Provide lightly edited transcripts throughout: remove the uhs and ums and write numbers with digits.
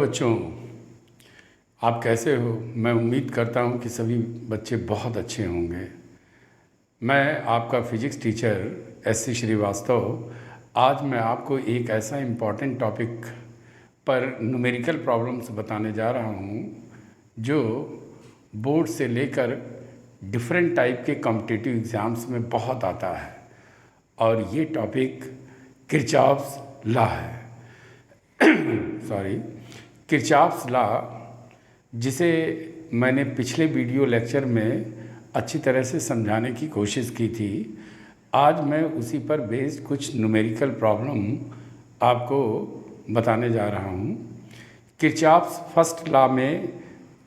बच्चों, आप कैसे हो? मैं उम्मीद करता हूँ कि सभी बच्चे बहुत अच्छे होंगे। मैं आपका physics teacher S C Srivastava आज मैं आपको एक ऐसा इम्पॉर्टेंट टॉपिक पर न्यूमेरिकल प्रॉब्लम्स बताने जा रहा हूँ जो बोर्ड से लेकर डिफरेंट टाइप के कॉम्पिटिटिव एग्ज़ाम्स में बहुत आता है। और ये टॉपिक किरचॉफ्स लॉ है। सॉरी, किरचॉफ्स लॉ, जिसे मैंने पिछले वीडियो लेक्चर में अच्छी तरह से समझाने की कोशिश की थी। आज मैं उसी पर बेस्ड कुछ न्यूमेरिकल प्रॉब्लम आपको बताने जा रहा हूँ। किरचॉफ्स फर्स्ट लॉ में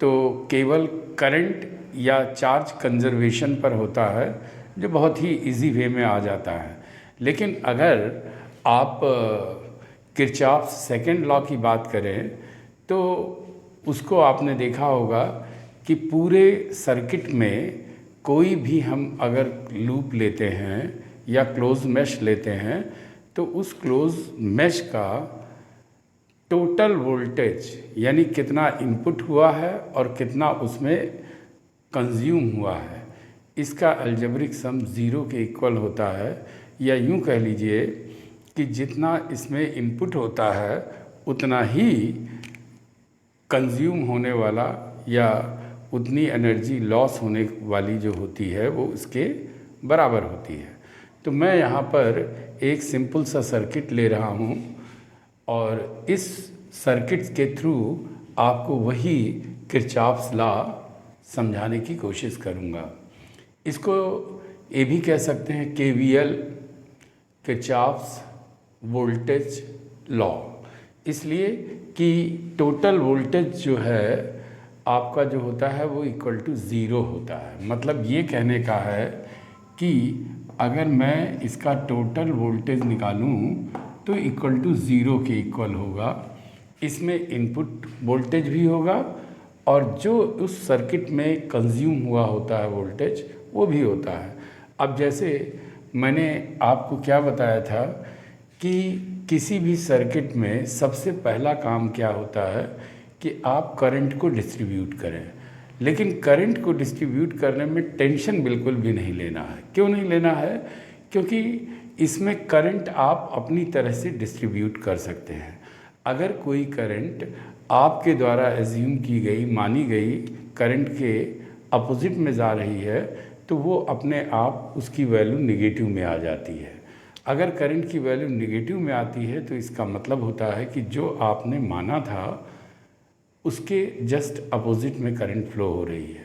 तो केवल करंट या चार्ज कंजर्वेशन पर होता है, जो बहुत ही इजी वे में आ जाता है। लेकिन अगर आप किरचॉफ्स सेकंड लॉ की बात करें तो उसको आपने देखा होगा कि पूरे सर्किट में कोई भी हम अगर लूप लेते हैं या क्लोज मैश लेते हैं तो उस क्लोज मैश का टोटल वोल्टेज यानी कितना इनपुट हुआ है और कितना उसमें कंज्यूम हुआ है, इसका अलजेब्रिक सम ज़ीरो के इक्वल होता है। या यूँ कह लीजिए कि जितना इसमें इनपुट होता है उतना ही कंज्यूम होने वाला या उतनी एनर्जी लॉस होने वाली जो होती है वो उसके बराबर होती है। तो मैं यहाँ पर एक सिंपल सा सर्किट ले रहा हूँ और इस सर्किट के थ्रू आपको वही किरचॉफ्स लॉ समझाने की कोशिश करूँगा। इसको ये भी कह सकते हैं KVL, किरचॉफ्स वोल्टेज लॉ, इसलिए कि टोटल वोल्टेज जो है आपका जो होता है वो इक्वल टू ज़ीरो होता है। मतलब ये कहने का है कि अगर मैं इसका टोटल वोल्टेज निकालूं तो इक्वल टू ज़ीरो के इक्वल होगा। इसमें इनपुट वोल्टेज भी होगा और जो उस सर्किट में कंज्यूम हुआ होता है वोल्टेज वो भी होता है। अब जैसे मैंने आपको क्या बताया था कि किसी भी सर्किट में सबसे पहला काम क्या होता है कि आप करंट को डिस्ट्रीब्यूट करें। लेकिन करंट को डिस्ट्रीब्यूट करने में टेंशन बिल्कुल भी नहीं लेना है। क्यों नहीं लेना है? क्योंकि इसमें करंट आप अपनी तरह से डिस्ट्रीब्यूट कर सकते हैं। अगर कोई करंट आपके द्वारा एज्यूम की गई, मानी गई करंट के अपोजिट में जा रही है तो वो अपने आप उसकी वैल्यू नेगेटिव में आ जाती है। अगर करंट की वैल्यू नेगेटिव में आती है तो इसका मतलब होता है कि जो आपने माना था उसके जस्ट अपोजिट में करंट फ्लो हो रही है।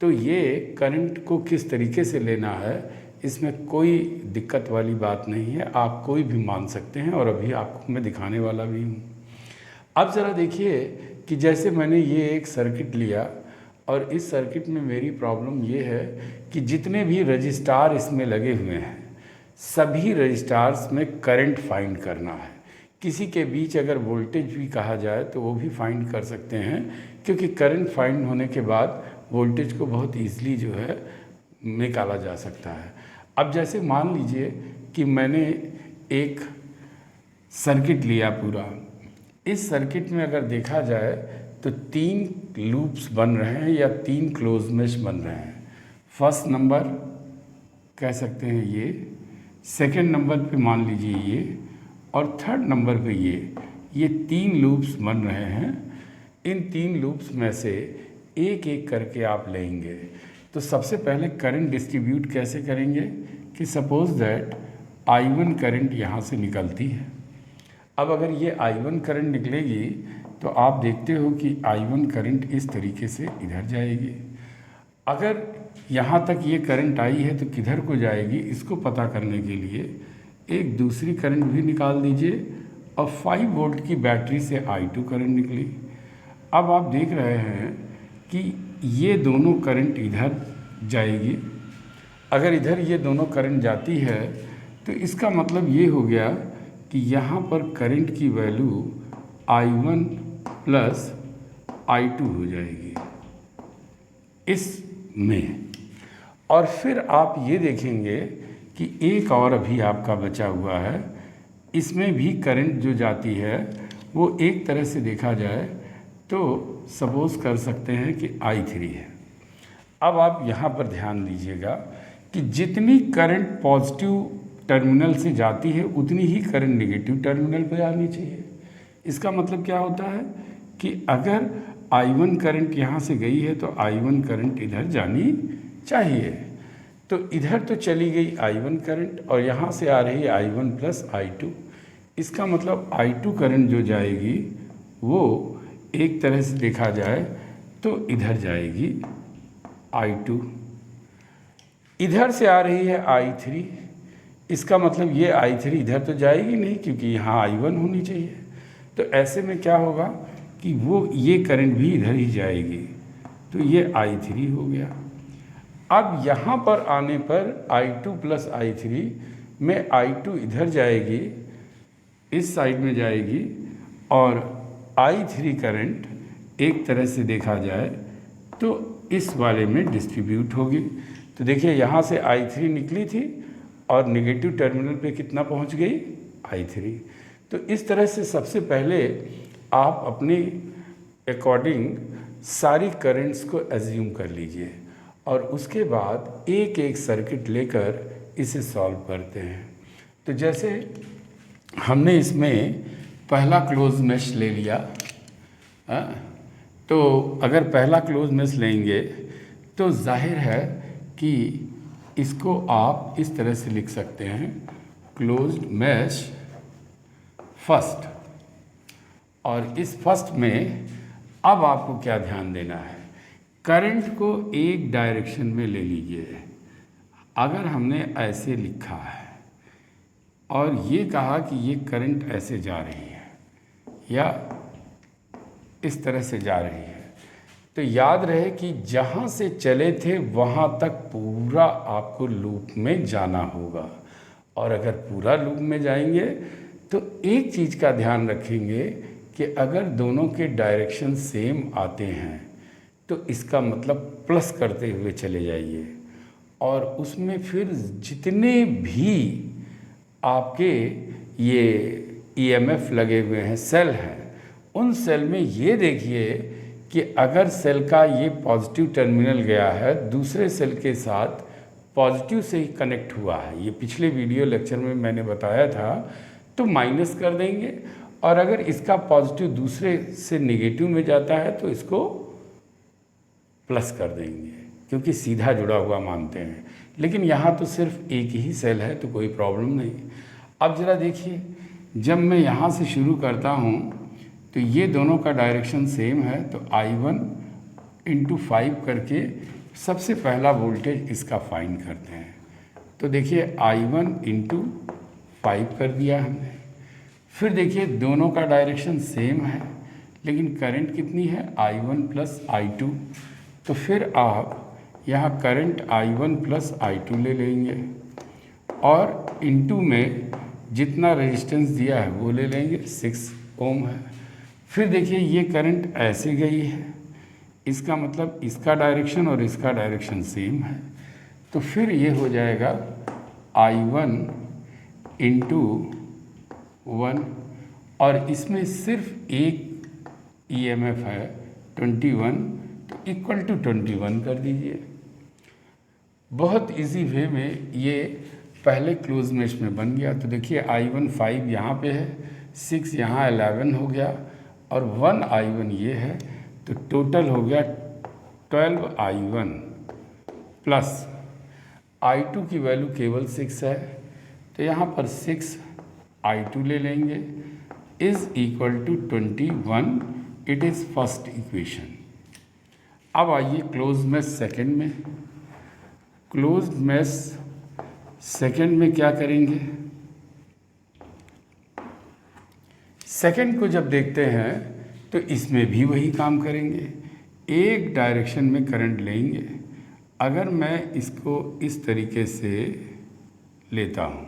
तो ये करंट को किस तरीके से लेना है, इसमें कोई दिक्कत वाली बात नहीं है। आप कोई भी मान सकते हैं और अभी आपको मैं दिखाने वाला भी हूँ। अब ज़रा देखिए कि जैसे मैंने ये एक सर्किट लिया और इस सर्किट में मेरी प्रॉब्लम ये है कि जितने भी रजिस्टार इसमें लगे हुए हैं सभी रजिस्टार्स में करंट फाइंड करना है। किसी के बीच अगर वोल्टेज भी कहा जाए तो वो भी फाइंड कर सकते हैं, क्योंकि करंट फाइंड होने के बाद वोल्टेज को बहुत ईजिली जो है निकाला जा सकता है। अब जैसे मान लीजिए कि मैंने एक सर्किट लिया पूरा। इस सर्किट में अगर देखा जाए तो 3 लूप्स बन रहे हैं या 3 क्लोज मैश बन रहे हैं। फर्स्ट नंबर कह सकते हैं ये, सेकंड नंबर पे मान लीजिए ये, और थर्ड नंबर पे ये 3 लूप्स बन रहे हैं। इन 3 लूप्स में से एक एक करके आप लेंगे। तो सबसे पहले करंट डिस्ट्रीब्यूट कैसे करेंगे कि सपोज दैट I1 करंट यहाँ से निकलती है। अब अगर ये I1 करंट निकलेगी तो आप देखते हो कि I1 करंट इस तरीके से इधर जाएगी। अगर यहाँ तक ये करंट आई है तो किधर को जाएगी, इसको पता करने के लिए एक दूसरी करंट भी निकाल दीजिए और 5 वोल्ट की बैटरी से I2 करंट निकली। अब आप देख रहे हैं कि ये दोनों करंट इधर जाएगी। अगर इधर ये दोनों करंट जाती है तो इसका मतलब ये हो गया कि यहाँ पर करंट की वैल्यू I1 प्लस I2 हो जाएगी इसमें। और फिर आप ये देखेंगे कि एक और अभी आपका बचा हुआ है, इसमें भी करंट जो जाती है वो एक तरह से देखा जाए तो सपोज़ कर सकते हैं कि I3 है। अब आप यहाँ पर ध्यान दीजिएगा कि जितनी करंट पॉजिटिव टर्मिनल से जाती है उतनी ही करंट नेगेटिव टर्मिनल पर आनी चाहिए। इसका मतलब क्या होता है कि अगर I1 करंट यहाँ से गई है तो I1 करंट इधर जानी चाहिए। तो इधर तो चली गई I1 करंट और यहाँ से आ रही है I1 प्लस I2। इसका मतलब I2 करंट जो जाएगी वो एक तरह से देखा जाए तो इधर जाएगी I2, इधर से आ रही है I3। इसका मतलब ये I3 इधर तो जाएगी नहीं क्योंकि यहाँ I1 होनी चाहिए। तो ऐसे में क्या होगा कि वो ये करंट भी इधर ही जाएगी, तो ये I3 हो गया। अब यहाँ पर आने पर I2 प्लस I3 में I2 इधर जाएगी, इस साइड में जाएगी और I3 करंट एक तरह से देखा जाए तो इस वाले में डिस्ट्रीब्यूट होगी। तो देखिए यहाँ से I3 निकली थी और नेगेटिव टर्मिनल पे कितना पहुँच गई I3। तो इस तरह से सबसे पहले आप अपने अकॉर्डिंग सारी करंट्स को एज्यूम कर लीजिए और उसके बाद एक एक सर्किट लेकर इसे सॉल्व करते हैं। तो जैसे हमने इसमें पहला क्लोज मेश ले लिया, तो अगर पहला क्लोज मेश लेंगे तो जाहिर है कि इसको आप इस तरह से लिख सकते हैं, क्लोज्ड मैश फर्स्ट। और इस फर्स्ट में अब आपको क्या ध्यान देना है, करंट को एक डायरेक्शन में ले लीजिए। अगर हमने ऐसे लिखा है और ये कहा कि ये करंट ऐसे जा रही है या इस तरह से जा रही है, तो याद रहे कि जहाँ से चले थे वहाँ तक पूरा आपको लूप में जाना होगा। और अगर पूरा लूप में जाएंगे तो एक चीज़ का ध्यान रखेंगे कि अगर दोनों के डायरेक्शन सेम आते हैं तो इसका मतलब प्लस करते हुए चले जाइए और उसमें फिर जितने भी आपके ये ईएमएफ लगे हुए हैं, सेल हैं, उन सेल में ये देखिए कि अगर सेल का ये पॉजिटिव टर्मिनल गया है दूसरे सेल के साथ पॉजिटिव से ही कनेक्ट हुआ है, ये पिछले वीडियो लेक्चर में मैंने बताया था, तो माइनस कर देंगे। और अगर इसका पॉजिटिव दूसरे से नेगेटिव में जाता है तो इसको प्लस कर देंगे क्योंकि सीधा जुड़ा हुआ मानते हैं। लेकिन यहाँ तो सिर्फ एक ही सेल है तो कोई प्रॉब्लम नहीं। अब ज़रा देखिए, जब मैं यहाँ से शुरू करता हूँ तो ये दोनों का डायरेक्शन सेम है, तो I1 × 5 करके सबसे पहला वोल्टेज इसका फाइंड करते हैं। तो देखिए I1 × 5 कर दिया हमने। फिर देखिए दोनों का डायरेक्शन सेम है लेकिन करंट कितनी है, I1 प्लस I2। तो फिर आप यहाँ करंट I1 प्लस I2 ले लेंगे और इनटू में जितना रेजिस्टेंस दिया है वो ले लेंगे, 6 ओम है। फिर देखिए ये करंट ऐसे गई है, इसका मतलब इसका डायरेक्शन और इसका डायरेक्शन सेम है, तो फिर ये हो जाएगा I1 × 1 और इसमें सिर्फ एक ईएमएफ है 21, तो इक्वल टू 21 कर दीजिए। बहुत इजी वे में ये पहले क्लोज मेश में बन गया। तो देखिए I1 5 यहाँ पे है, 6 यहाँ 11 हो गया और 1 I1 ये है, तो टोटल हो गया 12 I1 प्लस I2 की वैल्यू केवल 6 है, तो यहाँ पर 6 I2 ले लेंगे is equal to 21। It is first equation. अब आइए क्लोज मैश सेकेंड में। क्लोज मैश सेकेंड में क्या करेंगे, सेकेंड को जब देखते हैं तो इसमें भी वही काम करेंगे, एक डायरेक्शन में करंट लेंगे। अगर मैं इसको इस तरीके से लेता हूँ,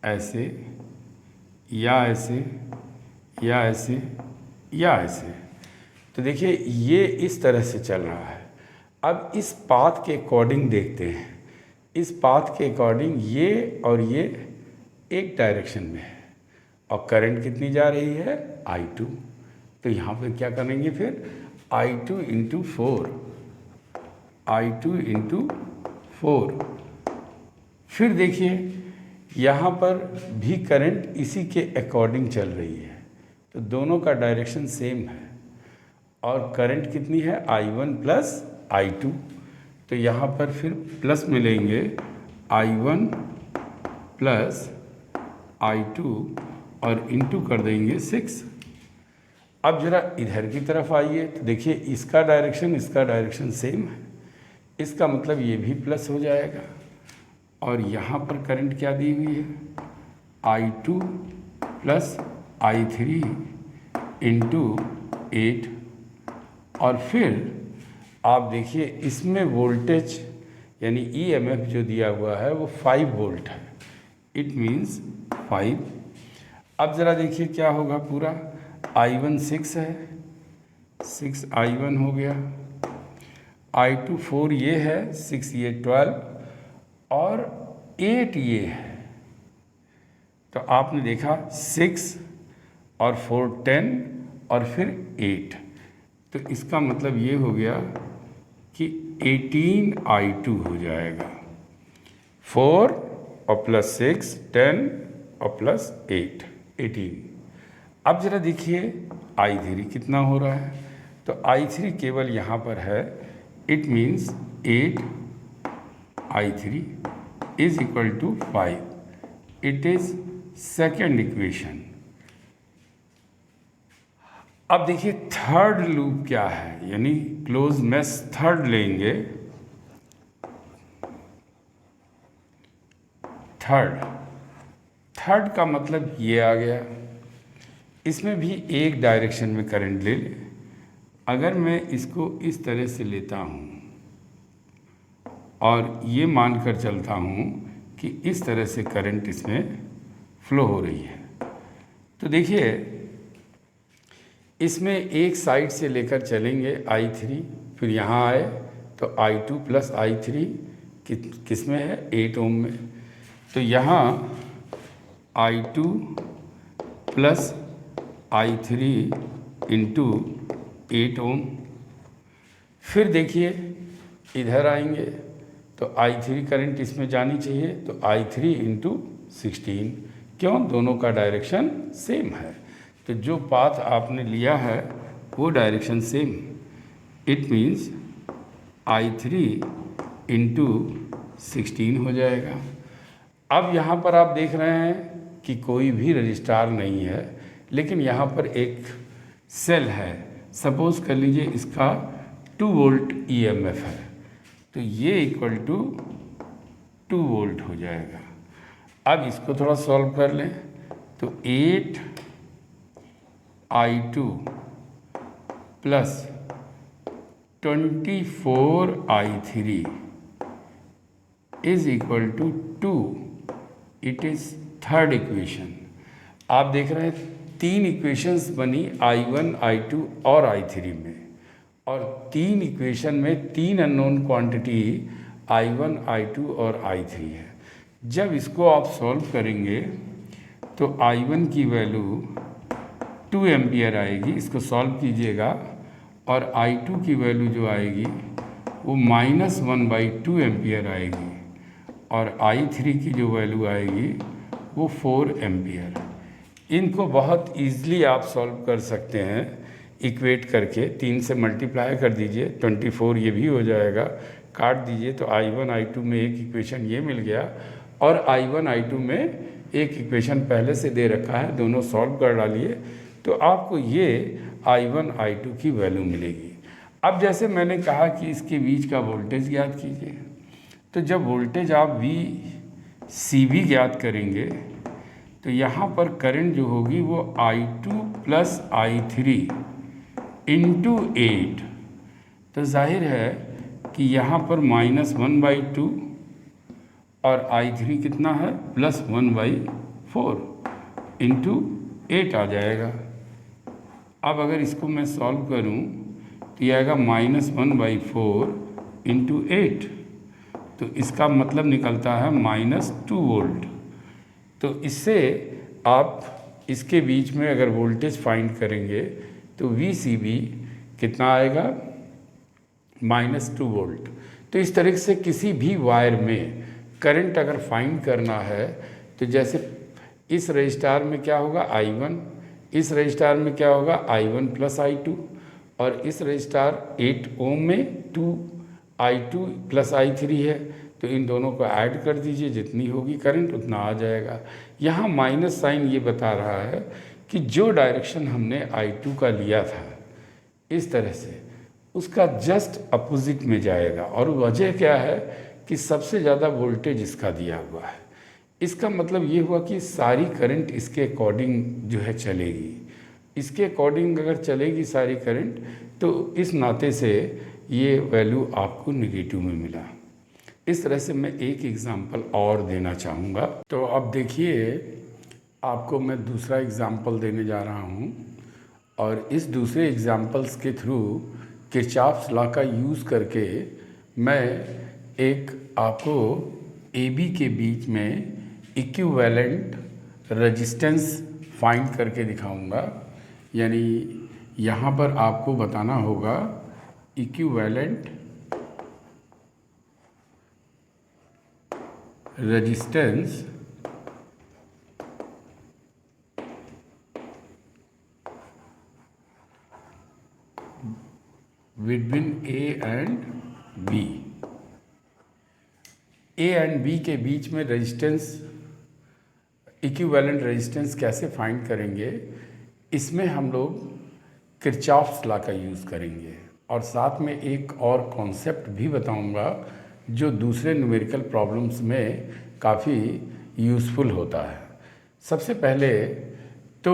ऐसे या ऐसे या ऐसे या ऐसे, तो देखिए ये इस तरह से चल रहा है। अब इस पाथ के अकॉर्डिंग देखते हैं, इस पाथ के अकॉर्डिंग ये और ये एक डायरेक्शन में है और करंट कितनी जा रही है, I2। तो यहाँ पर क्या करेंगे फिर I2 इंटू 4, I2 इंटू 4। फिर देखिए यहाँ पर भी करंट इसी के अकॉर्डिंग चल रही है, तो दोनों का डायरेक्शन सेम है और करंट कितनी है I1 प्लस I2। तो यहाँ पर फिर प्लस मिलेंगे I1 प्लस I2 और इंटू कर देंगे 6। अब जरा इधर की तरफ आइए तो देखिए इसका डायरेक्शन सेम है, इसका मतलब ये भी प्लस हो जाएगा। और यहाँ पर करंट क्या दी हुई है I2 प्लस I3 इंटू 8। और फिर आप देखिए इसमें वोल्टेज यानी EMF जो दिया हुआ है वो 5 वोल्ट है, इट मीन्स 5। अब ज़रा देखिए क्या होगा पूरा, I1 6 है, 6 I1 हो गया, I2 4 ये है, 6 ये 12 और 8 ये है। तो आपने देखा 6 और 4 10 और फिर 8, तो इसका मतलब ये हो गया कि 18 I2 हो जाएगा, 4 और प्लस 6 10 और प्लस 8 18। अब ज़रा देखिए I3 कितना हो रहा है, तो I3 केवल यहाँ पर है, it means 8 I3 is equal to 5। It is second equation. अब देखिए थर्ड लूप क्या है, यानी क्लोज मेश थर्ड लेंगे। थर्ड का मतलब ये आ गया, इसमें भी एक डायरेक्शन में करंट ले ले। अगर मैं इसको इस तरह से लेता हूँ और ये मानकर चलता हूँ कि इस तरह से करंट इसमें फ्लो हो रही है, तो देखिए इसमें एक साइड से लेकर चलेंगे I3, फिर यहाँ आए तो I2 प्लस I3 किस में है 8 ओम में, तो यहाँ I2 प्लस I3 इंटू 8 ओम। फिर देखिए इधर आएंगे तो I3 करंट इसमें जानी चाहिए, तो I3 इंटू 16। क्यों, दोनों का डायरेक्शन सेम है, तो जो पाथ आपने लिया है वो direction same, it means I3 into 16 हो जाएगा। अब यहाँ पर आप देख रहे हैं कि कोई भी रजिस्टार नहीं है, लेकिन यहाँ पर एक सेल है, सपोज कर लीजिए इसका 2 वोल्ट EMF है, तो ये इक्वल टू 2 वोल्ट हो जाएगा। अब इसको थोड़ा सॉल्व कर लें, तो 8 I2 plus 24 I3 is equal to 2। It is third equation. आप देख रहे हैं 3 इक्वेशंस बनी I1 I2 और I3 में, और 3 इक्वेशन में 3 अननोन क्वांटिटी I1 I2 और I3 है। जब इसको आप सॉल्व करेंगे तो I1 की वैल्यू 2 एम्पियर आएगी, इसको सॉल्व कीजिएगा, और I2 की वैल्यू जो आएगी वो -1/2 एम्पियर आएगी, और I3 की जो वैल्यू आएगी वो 4 एम्पियर। इनको बहुत ईज़िली आप सॉल्व कर सकते हैं इक्वेट करके, 3 से मल्टीप्लाई कर दीजिए, 24 ये भी हो जाएगा, काट दीजिए तो I1 I2 में एक इक्वेशन ये मिल गया, और I1 I2 में एक इक्वेशन पहले से दे रखा है, दोनों सॉल्व कर डालिए तो आपको ये I1 I2 की वैल्यू मिलेगी। अब जैसे मैंने कहा कि इसके बीच का वोल्टेज ज्ञात कीजिए, तो जब वोल्टेज आप VCB ज्ञात करेंगे तो यहाँ पर करंट जो होगी वो I2 प्लस I3 इंटू 8, तो जाहिर है कि यहाँ पर -1/2 और I3 कितना है +1/4 इंटू 8 आ जाएगा। अब अगर इसको मैं सॉल्व करूं तो ये आएगा -1/4 इंटू 8, तो इसका मतलब निकलता है -2 वोल्ट। तो इससे आप इसके बीच में अगर वोल्टेज फाइंड करेंगे तो VCB कितना आएगा, -2 वोल्ट। तो इस तरह से किसी भी वायर में करंट अगर फाइंड करना है तो जैसे इस रजिस्टार में क्या होगा I1, इस रजिस्टार में क्या होगा I1 + I2, और इस रजिस्टार 8 ओम में 2I2 + I3 है, तो इन दोनों को ऐड कर दीजिए, जितनी होगी करंट उतना आ जाएगा। यहाँ माइनस साइन ये बता रहा है कि जो डायरेक्शन हमने I2 का लिया था इस तरह से उसका जस्ट अपोजिट में जाएगा, और वजह क्या है कि सबसे ज़्यादा वोल्टेज इसका दिया हुआ है। इसका मतलब ये हुआ कि सारी करंट इसके अकॉर्डिंग जो है चलेगी, इसके अकॉर्डिंग अगर चलेगी सारी करंट, तो इस नाते से ये वैल्यू आपको नेगेटिव में मिला। इस तरह से मैं एक एग्ज़ाम्पल और देना चाहूँगा। तो अब देखिए, आपको मैं दूसरा एग्ज़ाम्पल देने जा रहा हूँ, और इस दूसरे एग्ज़ाम्पल्स के थ्रू किरचॉफ्स लॉ का यूज़ करके मैं एक आपको AB के बीच में इक्विवेलेंट रेजिस्टेंस फाइंड करके दिखाऊंगा। यानी यहाँ पर आपको बताना होगा equivalent resistance between A and B। A and B के बीच में रेजिस्टेंस, इक्विवेलेंट रेजिस्टेंस कैसे फाइंड करेंगे, इसमें हम लोग किरचॉफ्स लॉ का यूज़ करेंगे, और साथ में एक और कॉन्सेप्ट भी बताऊंगा जो दूसरे न्यूमेरिकल प्रॉब्लम्स में काफ़ी यूज़फुल होता है। सबसे पहले तो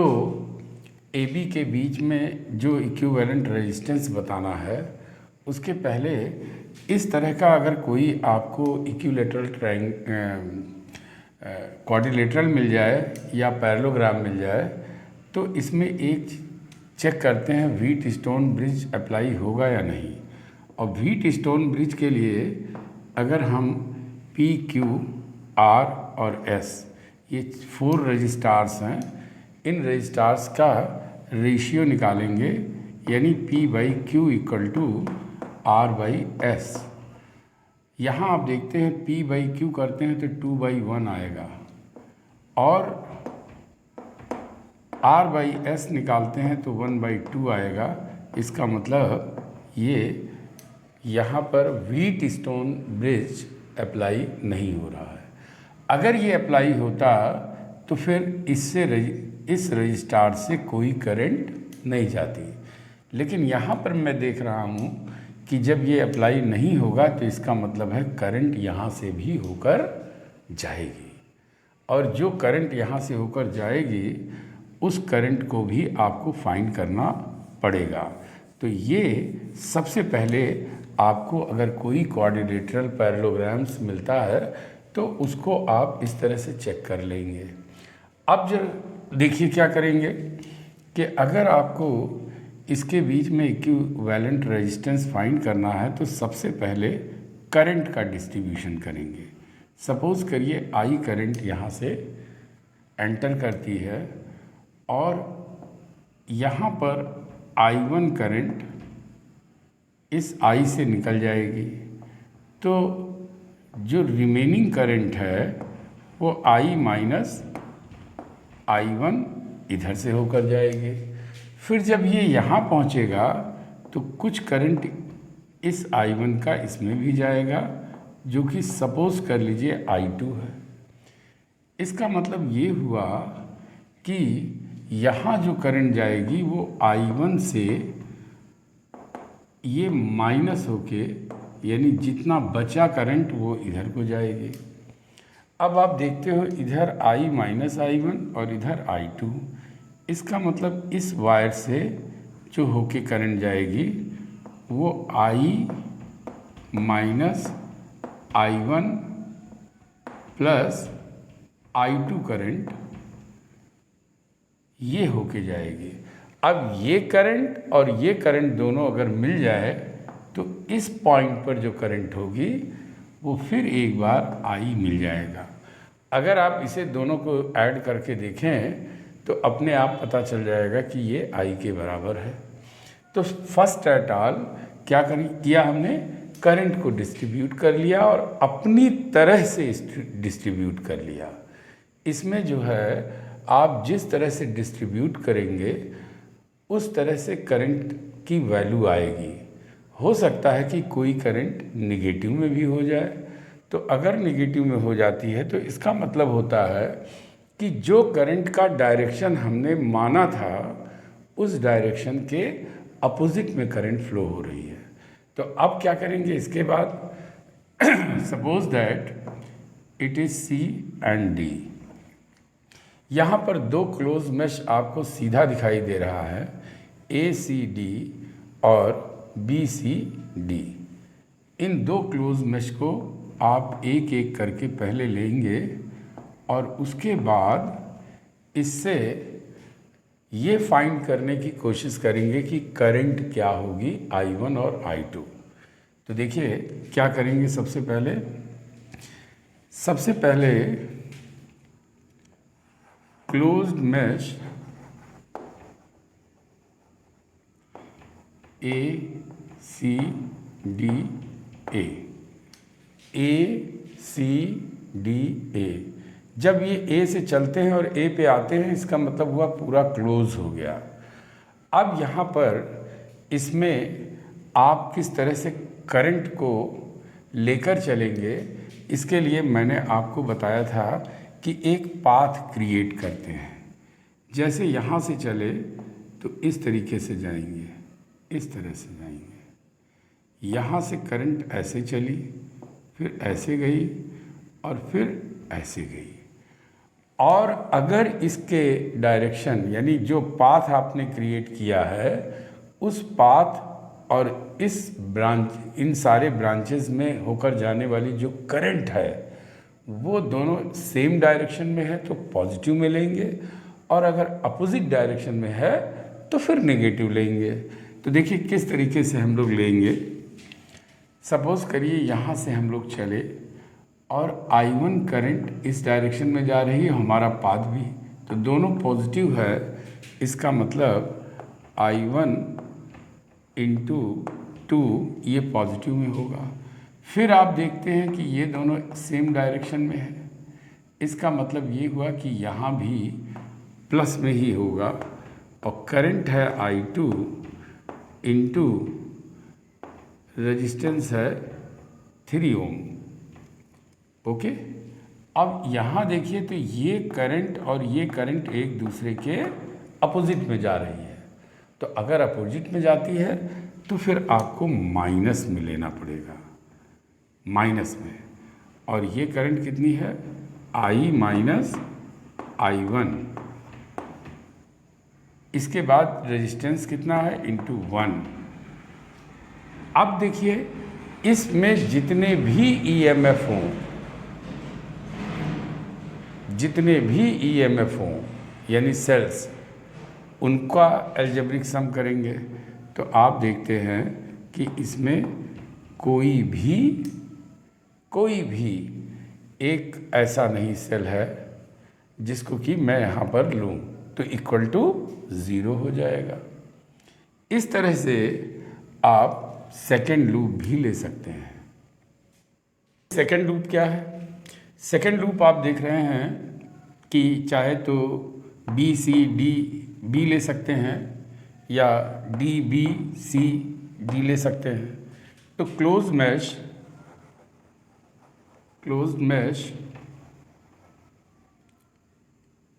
AB के बीच में जो इक्विवेलेंट रेजिस्टेंस बताना है, उसके पहले इस तरह का अगर कोई आपको इक्विलेटरल क्वाड्रिलेटरल मिल जाए या पैरेललोग्राम मिल जाए, तो इसमें एक चेक करते हैं व्हीट स्टोन ब्रिज अप्लाई होगा या नहीं। और व्हीट स्टोन ब्रिज के लिए अगर हम P, Q, R और S ये 4 रजिस्टार्स हैं, इन रजिस्टार्स का रेशियो निकालेंगे, यानी P/Q = R/S। यहाँ आप देखते हैं P/Q करते हैं तो 2/1 आएगा, और R/S निकालते हैं तो 1/2 आएगा। इसका मतलब ये यहाँ पर व्हीट स्टोन ब्रिज अप्लाई नहीं हो रहा है। अगर ये अप्लाई होता तो फिर इस रजिस्टार से कोई करंट नहीं जाती, लेकिन यहाँ पर मैं देख रहा हूँ कि जब ये अप्लाई नहीं होगा तो इसका मतलब है करंट यहाँ से भी होकर जाएगी, और जो करंट यहाँ से होकर जाएगी उस करंट को भी आपको फाइंड करना पड़ेगा। तो ये सबसे पहले आपको अगर कोई क्वाड्रिलेटरल पैरेललोग्राम्स मिलता है तो उसको आप इस तरह से चेक कर लेंगे। अब जब देखिए क्या करेंगे कि अगर आपको इसके बीच में इक्विवेलेंट रेजिस्टेंस फाइंड करना है तो सबसे पहले करंट का डिस्ट्रीब्यूशन करेंगे। सपोज़ करिए I करंट यहाँ से एंटर करती है और यहाँ पर I1 करंट इस I से निकल जाएगी, तो जो रिमेनिंग करंट है वो I माइनस I1 इधर से होकर जाएगी। फिर जब ये यहाँ पहुँचेगा तो कुछ करंट इस I1 का इसमें भी जाएगा, जो कि सपोज़ कर लीजिए I2 है। इसका मतलब ये हुआ कि यहाँ जो करंट जाएगी वो I1 से ये माइनस होके, यानी जितना बचा करंट वो इधर को जाएगी। अब आप देखते हो इधर I माइनस I1 और इधर I2। इसका मतलब इस वायर से जो होके करंट जाएगी वो I minus I1 plus I2 current ये होके जाएगी। अब ये करंट और ये करंट दोनों अगर मिल जाए तो इस पॉइंट पर जो करंट होगी वो फिर एक बार I मिल जाएगा। अगर आप इसे दोनों को ऐड करके देखें तो अपने आप पता चल जाएगा कि ये I के बराबर है। तो फर्स्ट एट ऑल क्या किया हमने, करंट को डिस्ट्रीब्यूट कर लिया और अपनी तरह से डिस्ट्रीब्यूट कर लिया। इसमें जो है आप जिस तरह से डिस्ट्रीब्यूट करेंगे उस तरह से करंट की वैल्यू आएगी। हो सकता है कि कोई करंट निगेटिव में भी हो जाए, तो अगर निगेटिव में हो जाती है तो इसका मतलब होता है कि जो करंट का डायरेक्शन हमने माना था उस डायरेक्शन के अपोजिट में करंट फ्लो हो रही है। तो अब क्या करेंगे इसके बाद, suppose that it is C and D. यहाँ पर दो क्लोज मेश आपको सीधा दिखाई दे रहा है, ए सी डी और बी सी डी। इन दो क्लोज मेश को आप एक एक करके पहले लेंगे और उसके बाद इससे ये फाइंड करने की कोशिश करेंगे कि करंट क्या होगी I1 और I2। तो देखिए क्या करेंगे, सबसे पहले closed mesh A C D A. जब ये ए से चलते हैं और ए पे आते हैं, इसका मतलब हुआ पूरा क्लोज हो गया। अब यहाँ पर इसमें आप किस तरह से करंट को लेकर चलेंगे, इसके लिए मैंने आपको बताया था कि एक पाथ क्रिएट करते हैं। जैसे यहाँ से चले तो इस तरीके से जाएंगे, इस तरह से जाएंगे। यहाँ से करंट ऐसे चली, फिर ऐसे गई और फिर ऐसे गई। और अगर इसके डायरेक्शन यानी जो पाथ आपने क्रिएट किया है उस पाथ और इस ब्रांच, इन सारे ब्रांचेस में होकर जाने वाली जो करंट है वो दोनों सेम डायरेक्शन में है तो पॉजिटिव में लेंगे, और अगर अपोजिट डायरेक्शन में है तो फिर नेगेटिव लेंगे। तो देखिए किस तरीके से हम लोग लेंगे। सपोज़ करिए यहाँ से हम लोग चले और I1 करंट इस डायरेक्शन में जा रही है, हमारा पाथ भी, तो दोनों पॉजिटिव है। इसका मतलब I1 इंटू 2 ये पॉजिटिव में होगा। फिर आप देखते हैं कि ये दोनों सेम डायरेक्शन में है, इसका मतलब ये हुआ कि यहाँ भी प्लस में ही होगा। और करंट है I2 इंटू रेजिस्टेंस है 3 ओम। ओके, अब यहाँ देखिए तो ये करंट और ये करंट एक दूसरे के अपोजिट में जा रही है, तो अगर अपोजिट में जाती है तो फिर आपको माइनस में लेना पड़ेगा, माइनस में। और ये करंट कितनी है, I माइनस I1। इसके बाद रेजिस्टेंस कितना है, इंटू 1। अब देखिए इसमें जितने भी EMF हों, जितने भी EMF हों यानी सेल्स, उनका अलजेब्रिक सम करेंगे तो आप देखते हैं कि इसमें कोई भी एक ऐसा नहीं सेल है जिसको कि मैं यहाँ पर लूँ, तो इक्वल टू 0 हो जाएगा। इस तरह से आप सेकेंड लूप भी ले सकते हैं। सेकेंड लूप क्या है, सेकेंड लूप आप देख रहे हैं कि चाहे तो बी सी डी बी ले सकते हैं या डी बी सी डी ले सकते हैं। तो क्लोज मैश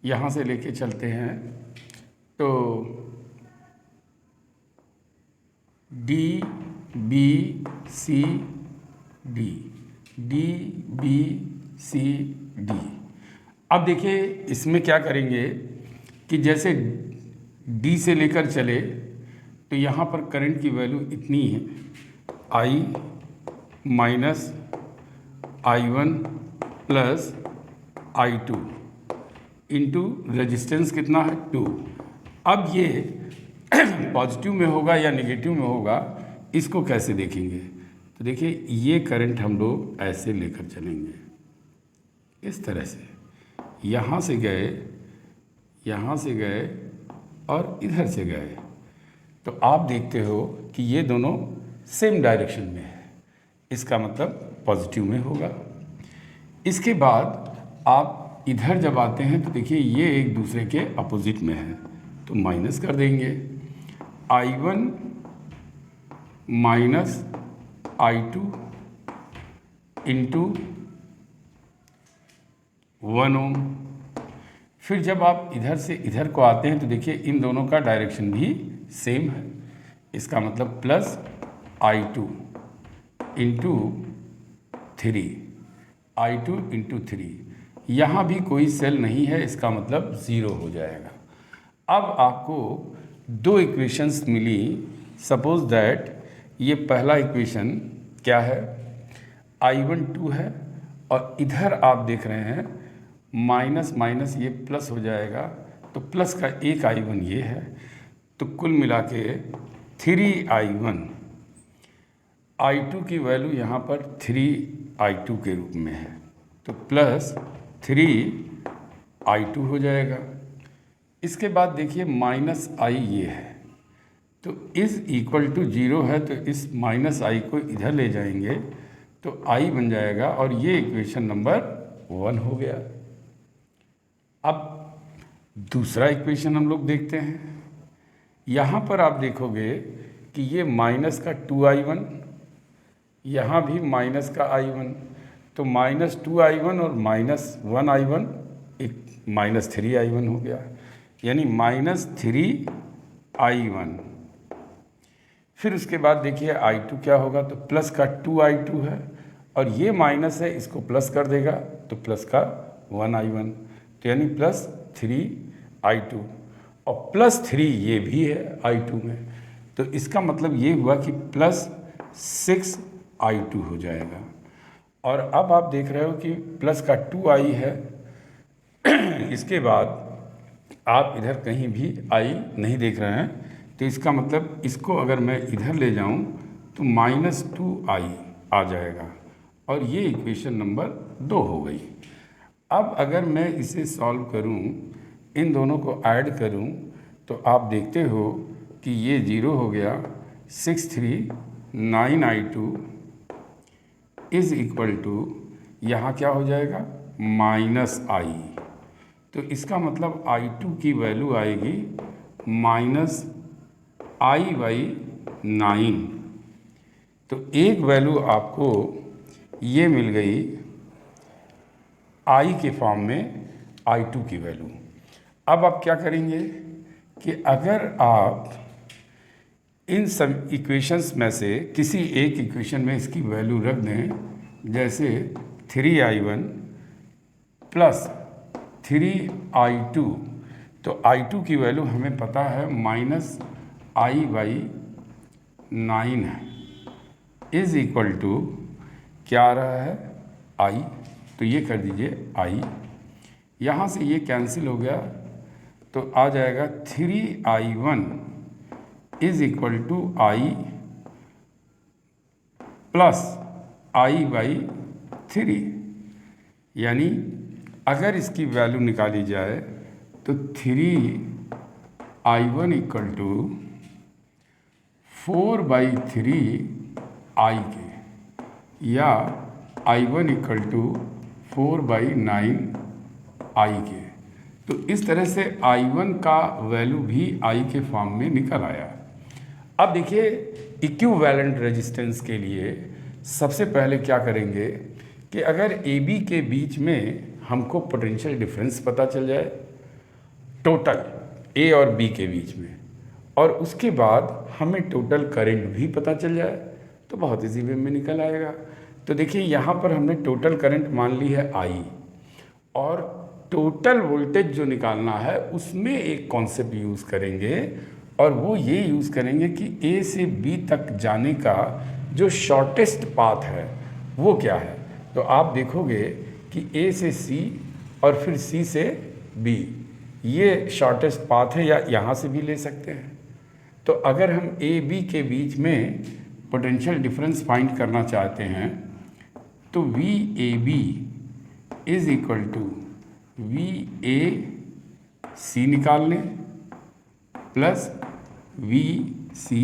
यहाँ से लेके चलते हैं तो D B C D, D B C D. अब देखिए इसमें क्या करेंगे कि जैसे डी से लेकर चले तो यहाँ पर करंट की वैल्यू इतनी है, I minus I1 plus I2 into resistance कितना है 2। अब ये पॉजिटिव में होगा या नेगेटिव में होगा, इसको कैसे देखेंगे। तो देखिए ये करंट हम लोग ऐसे लेकर चलेंगे, इस तरह से यहाँ से गए, यहाँ से गए और इधर से गए। तो आप देखते हो कि ये दोनों सेम डायरेक्शन में है, इसका मतलब पॉजिटिव में होगा। इसके बाद आप इधर जब आते हैं तो देखिए ये एक दूसरे के अपोजिट में है, तो माइनस कर देंगे। I1 माइनस I2 इंटू 1 ओम। फिर जब आप इधर से इधर को आते हैं तो देखिए इन दोनों का डायरेक्शन भी सेम है, इसका मतलब plus I2 into 3, I2 into 3। यहाँ भी कोई सेल नहीं है, इसका मतलब 0 हो जाएगा। अब आपको दो इक्वेशंस मिली। सपोज दैट ये पहला इक्वेशन क्या है, I1 2 है और इधर आप देख रहे हैं माइनस माइनस ये प्लस हो जाएगा, तो प्लस का एक I1 ये है, तो कुल मिला के 3I1। I2 की वैल्यू यहाँ पर 3I2 के रूप में है, तो प्लस 3I2 हो जाएगा। इसके बाद देखिए माइनस I ये है, तो इस इक्वल टू 0 है, तो इस माइनस I को इधर ले जाएंगे तो I बन जाएगा और ये इक्वेशन नंबर 1 हो गया। अब दूसरा इक्वेशन हम लोग देखते हैं। यहाँ पर आप देखोगे कि ये माइनस का 2I1, यहाँ भी माइनस का I1, तो माइनस 2I1 और माइनस 1I1 एक माइनस 3I1 हो गया, यानी माइनस 3I1। फिर उसके बाद देखिए I2 क्या होगा, तो प्लस का 2I2 है और ये माइनस है, इसको प्लस कर देगा तो प्लस का 1I1, तो यानी प्लस 3I2 और प्लस 3 ये भी है I2 में, तो इसका मतलब ये हुआ कि प्लस 6I2 हो जाएगा। और अब आप देख रहे हो कि प्लस का 2I है, इसके बाद आप इधर कहीं भी I नहीं देख रहे हैं, तो इसका मतलब इसको अगर मैं इधर ले जाऊं तो माइनस 2I आ जाएगा और ये इक्वेशन नंबर 2 हो गई। अब अगर मैं इसे सॉल्व करूं, इन दोनों को ऐड करूं, तो आप देखते हो कि ये 0 हो गया। 6 3 9I2 इज इक्वल टू यहाँ क्या हो जाएगा माइनस I, तो इसका मतलब I2 की वैल्यू आएगी माइनस I/9। तो एक वैल्यू आपको ये मिल गई I के फॉर्म में I2 की वैल्यू। अब आप क्या करेंगे कि अगर आप इन सब इक्वेशंस में से किसी एक इक्वेशन में इसकी वैल्यू रख दें, जैसे 3I1 प्लस 3I2, तो I2 की वैल्यू हमें पता है माइनस I/9 है, इज इक्वल टू क्या आ रहा है I, तो ये कर दीजिए I, यहाँ से ये कैंसिल हो गया तो आ जाएगा 3I1 is equal to I plus I/3, यानी अगर इसकी वैल्यू निकाली जाए तो 3I1 इक्वल टू 4/3I के, या I1 इक्वल टू 4/9I के। तो इस तरह से I1 का वैल्यू भी I के फॉर्म में निकल आया। अब देखिए इक्विवेलेंट रेजिस्टेंस के लिए सबसे पहले क्या करेंगे कि अगर AB के बीच में हमको पोटेंशियल डिफरेंस पता चल जाए टोटल A और B के बीच में, और उसके बाद हमें टोटल करंट भी पता चल जाए, तो बहुत इजी वे में निकल आएगा। तो देखिए यहाँ पर हमने टोटल करंट मान ली है I, और टोटल वोल्टेज जो निकालना है उसमें एक कॉन्सेप्ट यूज़ करेंगे, और वो ये यूज़ करेंगे कि A से B तक जाने का जो शॉर्टेस्ट पाथ है वो क्या है। तो आप देखोगे कि A से C और फिर C से B ये शॉर्टेस्ट पाथ है, या यहाँ से भी ले सकते हैं। तो अगर हम A B के बीच में पोटेंशियल डिफरेंस फाइंड करना चाहते हैं तो VAB is equal to VAC निकाल लें प्लस VC सी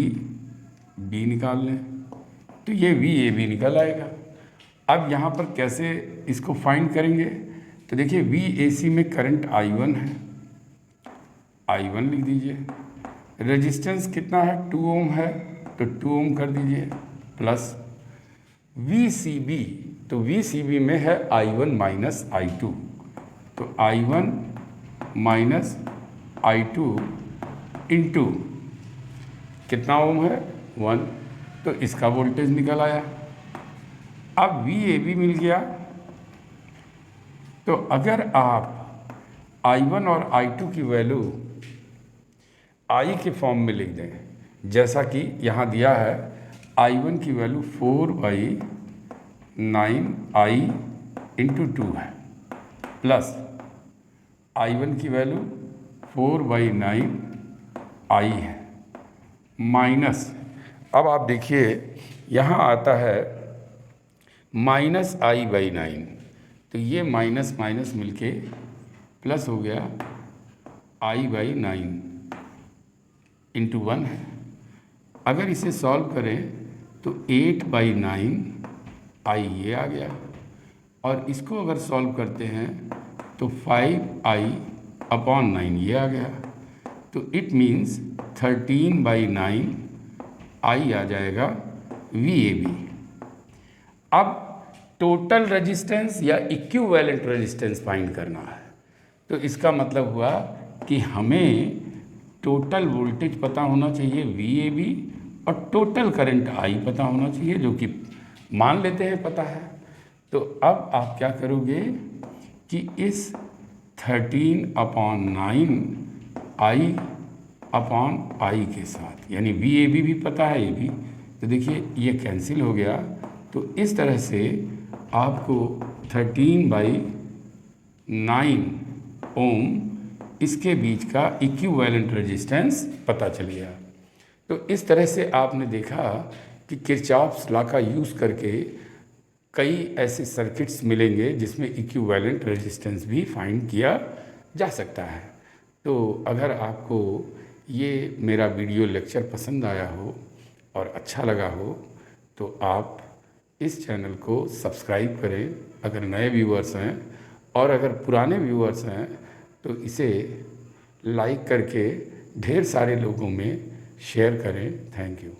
डी निकाल लें तो ये वी ए बी निकल आएगा। अब यहाँ पर कैसे इसको फाइंड करेंगे, तो देखिए वी ए सी में करंट I1 है, I1 लिख दीजिए। रेजिस्टेंस कितना है, 2 ओम है, तो 2 ओम कर दीजिए, प्लस वी सी बी, तो वी सी बी में है I1 माइनस I2, तो I1 माइनस I2 इंटू कितना ओम है, 1, तो इसका वोल्टेज निकल आया। अब वी ए बी मिल गया, तो अगर आप I1 और I2 की वैल्यू I के फॉर्म में लिख दें, जैसा कि यहाँ दिया है, I1 की वैल्यू 4/9I इंटू 2 है, प्लस I1 की वैल्यू 4/9I है, माइनस, अब आप देखिए यहाँ आता है -I/9, तो ये माइनस माइनस मिलके प्लस हो गया I/9 इंटू 1 है। अगर इसे सॉल्व करें तो 8/9I ये आ गया, और इसको अगर सॉल्व करते हैं तो 5I/9 ये आ गया, तो इट मीन्स 13/9I आ जाएगा VAB। अब टोटल रेजिस्टेंस या इक्विवेलेंट रेजिस्टेंस फाइंड करना है, तो इसका मतलब हुआ कि हमें टोटल वोल्टेज पता होना चाहिए VAB और टोटल करंट I पता होना चाहिए, जो कि मान लेते हैं पता है। तो अब आप क्या करोगे कि इस 13/9I/I के साथ, यानी VAB भी पता है, ये भी, तो देखिए ये कैंसिल हो गया, तो इस तरह से आपको 13/9 ओम इसके बीच का इक्विवेलेंट रेजिस्टेंस पता चल गया। तो इस तरह से आपने देखा कि किरचॉफ्स लॉ का यूज़ करके कई ऐसे सर्किट्स मिलेंगे जिसमें इक्विवेलेंट रेजिस्टेंस भी फाइंड किया जा सकता है। तो अगर आपको ये मेरा वीडियो लेक्चर पसंद आया हो और अच्छा लगा हो, तो आप इस चैनल को सब्सक्राइब करें अगर नए व्यूअर्स हैं, और अगर पुराने व्यूअर्स हैं तो इसे लाइक करके ढेर सारे लोगों में शेयर करें। Thank you.